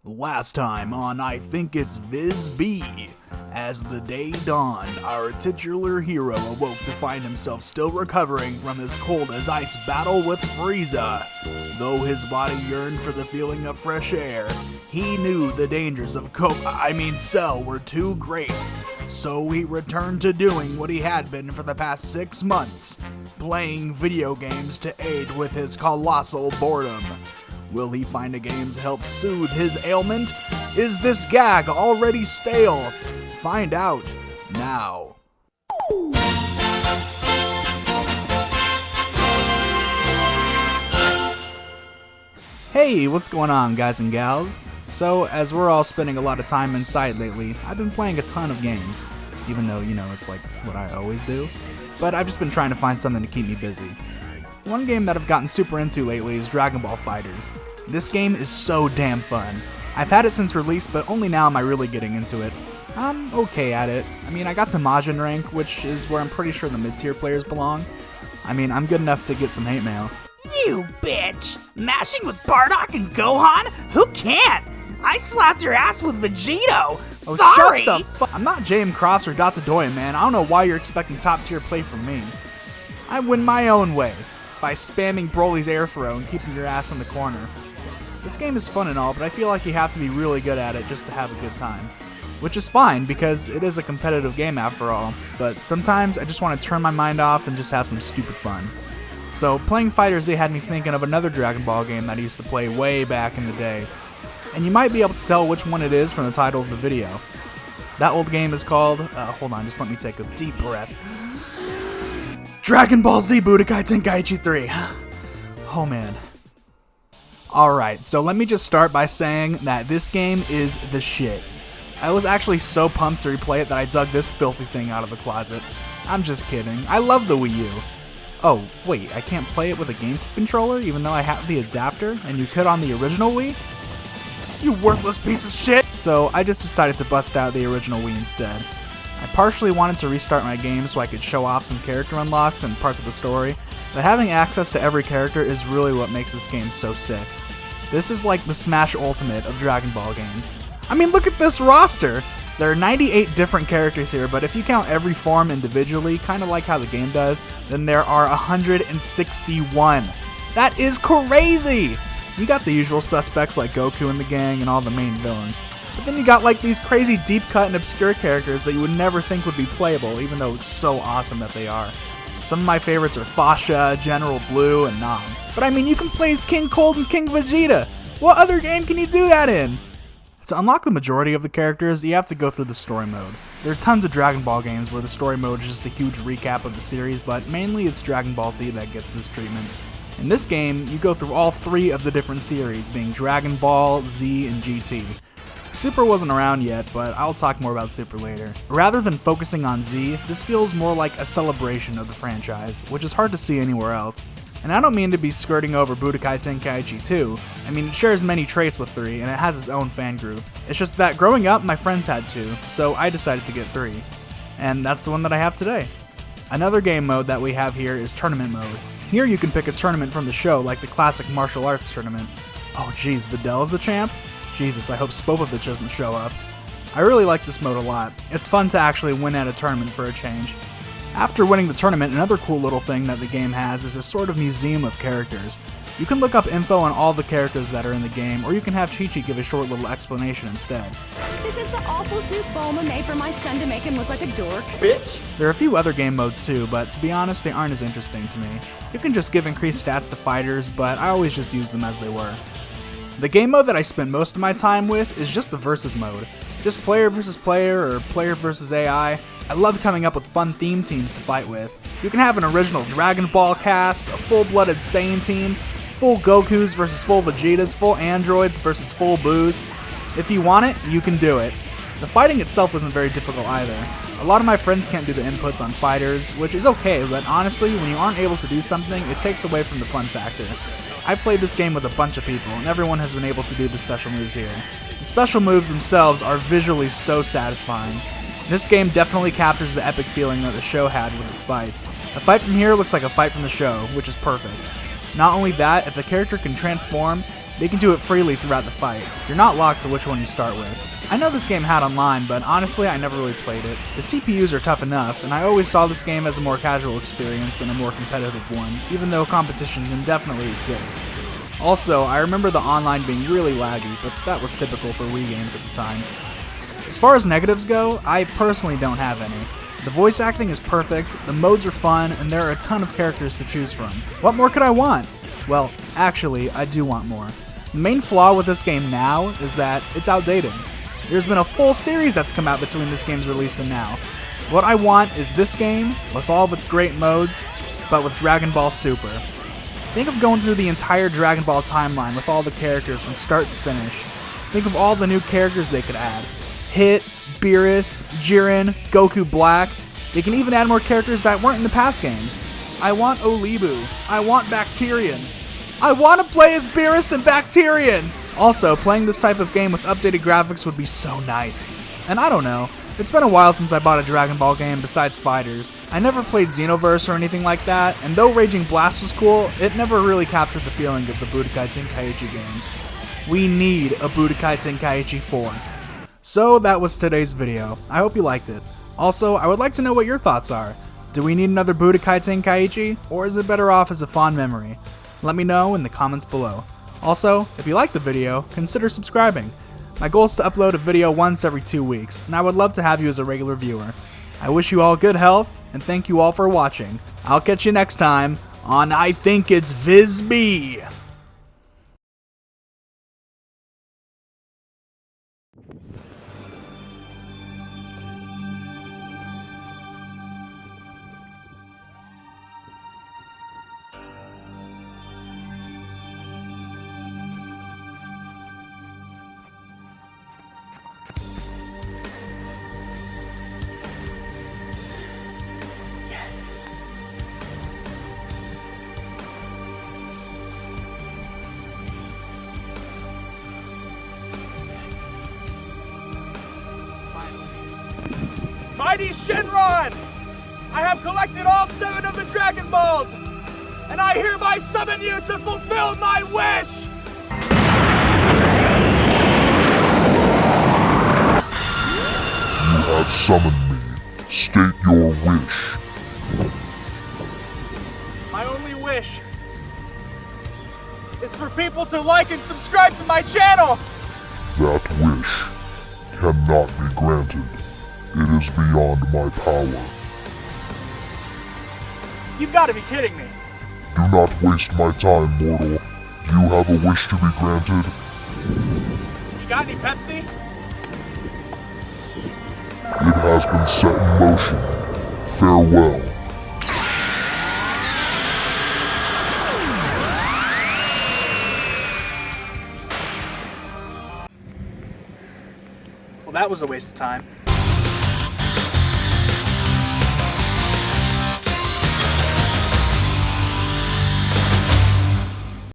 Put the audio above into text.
Last time on I Think It's Vizbi. As the day dawned, our titular hero awoke to find himself still recovering from his cold as ice battle with Frieza. Though his body yearned for the feeling of fresh air, he knew the dangers of Cell were too great. So he returned to doing what he had been for the past 6 months, playing video games to aid with his colossal boredom. Will he find a game to help soothe his ailment? Is this gag already stale? Find out now. Hey, what's going on, guys and gals? So, as we're all spending a lot of time inside lately, I've been playing a ton of games, even though, it's like what I always do. But I've just been trying to find something to keep me busy. One game that I've gotten super into lately is Dragon Ball FighterZ. This game is so damn fun. I've had it since release, but only now am I really getting into it. I'm okay at it. I got to Majin rank, which is where I'm pretty sure the mid-tier players belong. I'm good enough to get some hate mail. You bitch! Mashing with Bardock and Gohan? Who can't? I slapped your ass with Vegito! Oh, Sorry! Shut the fuck! I'm not J.M. Cross or Dotadoi, man. I don't know why you're expecting top-tier play from me. I win my own way, by spamming Broly's air throw and keeping your ass in the corner. This game is fun and all, but I feel like you have to be really good at it just to have a good time. Which is fine, because it is a competitive game after all, but sometimes I just want to turn my mind off and just have some stupid fun. So playing FighterZ had me thinking of another Dragon Ball game that I used to play way back in the day. And you might be able to tell which one it is from the title of the video. That old game is called, hold on, just let me take a deep breath. Dragon Ball Z Budokai Tenkaichi 3. Oh man. Alright, so let me just start by saying that this game is the shit. I was actually so pumped to replay it that I dug this filthy thing out of the closet. I'm just kidding. I love the Wii U. Oh, wait, I can't play it with a GameCube controller even though I have the adapter and you could on the original Wii? You worthless piece of shit! So I just decided to bust out the original Wii instead. I partially wanted to restart my game so I could show off some character unlocks and parts of the story, but having access to every character is really what makes this game so sick. This is like the Smash Ultimate of Dragon Ball games. Look at this roster! There are 98 different characters here, but if you count every form individually, kinda like how the game does, then there are 161. That is crazy! You got the usual suspects like Goku and the gang and all the main villains. But then you got like these crazy deep cut and obscure characters that you would never think would be playable, even though it's so awesome that they are. Some of my favorites are Fasha, General Blue, and Nam. But you can play King Cold and King Vegeta! What other game can you do that in? To unlock the majority of the characters, you have to go through the story mode. There are tons of Dragon Ball games where the story mode is just a huge recap of the series, but mainly it's Dragon Ball Z that gets this treatment. In this game, you go through all 3 of the different series, being Dragon Ball, Z, and GT. Super wasn't around yet, but I'll talk more about Super later. Rather than focusing on Z, this feels more like a celebration of the franchise, which is hard to see anywhere else. And I don't mean to be skirting over Budokai Tenkaichi 2. It shares many traits with 3, and it has its own fan group. It's just that growing up, my friends had 2, so I decided to get 3. And that's the one that I have today. Another game mode that we have here is Tournament Mode. Here you can pick a tournament from the show, like the classic martial arts tournament. Oh geez, Vidal's the champ? Jesus, I hope Spopovich doesn't show up. I really like this mode a lot. It's fun to actually win at a tournament for a change. After winning the tournament, another cool little thing that the game has is a sort of museum of characters. You can look up info on all the characters that are in the game, or you can have Chi-Chi give a short little explanation instead. This is the awful soup Bulma made for my son to make him look like a dork. Bitch! There are a few other game modes too, but to be honest, they aren't as interesting to me. You can just give increased stats to fighters, but I always just use them as they were. The game mode that I spend most of my time with is just the versus mode. Just player versus player, or player versus AI. I love coming up with fun theme teams to fight with. You can have an original Dragon Ball cast, a full-blooded Saiyan team, full Gokus versus full Vegetas, full androids versus full Boos. If you want it, you can do it. The fighting itself isn't very difficult either. A lot of my friends can't do the inputs on fighters, which is okay, but honestly, when you aren't able to do something, it takes away from the fun factor. I played this game with a bunch of people, and everyone has been able to do the special moves here. The special moves themselves are visually so satisfying. This game definitely captures the epic feeling that the show had with its fights. A fight from here looks like a fight from the show, which is perfect. Not only that, if the character can transform, They can do it freely throughout the fight. You're not locked to which one you start with. I know this game had online, but honestly I never really played it. The CPUs are tough enough, and I always saw this game as a more casual experience than a more competitive one, even though competition can definitely exist. Also, I remember the online being really laggy, but that was typical for Wii games at the time. As far as negatives go, I personally don't have any. The voice acting is perfect, the modes are fun, and there are a ton of characters to choose from. What more could I want? Well, actually, I do want more. The main flaw with this game now is that it's outdated. There's been a full series that's come out between this game's release and now. What I want is this game, with all of its great modes, but with Dragon Ball Super. Think of going through the entire Dragon Ball timeline with all the characters from start to finish. Think of all the new characters they could add. Hit, Beerus, Jiren, Goku Black. They can even add more characters that weren't in the past games. I want Olibu. I want Bacterian. I want to play as Beerus and Bacterian! Also, playing this type of game with updated graphics would be so nice. And I don't know, it's been a while since I bought a Dragon Ball game besides Fighters. I never played Xenoverse or anything like that, and though Raging Blast was cool, it never really captured the feeling of the Budokai Tenkaichi games. We need a Budokai Tenkaichi 4. So that was today's video. I hope you liked it. Also, I would like to know what your thoughts are. Do we need another Budokai Tenkaichi, or is it better off as a fond memory? Let me know in the comments below. Also, if you liked the video, consider subscribing. My goal is to upload a video once every 2 weeks, and I would love to have you as a regular viewer. I wish you all good health, and thank you all for watching. I'll catch you next time on I Think It's Vizbi! Mighty Shenron! I have collected all 7 of the Dragon Balls, and I hereby summon you to fulfill my wish! You have summoned me. State your wish. My only wish is for people to like and subscribe to my channel! That wish cannot be granted. It is beyond my power. You've got to be kidding me. Do not waste my time, mortal. Do you have a wish to be granted? You got any Pepsi? It has been set in motion. Farewell. Well, that was a waste of time.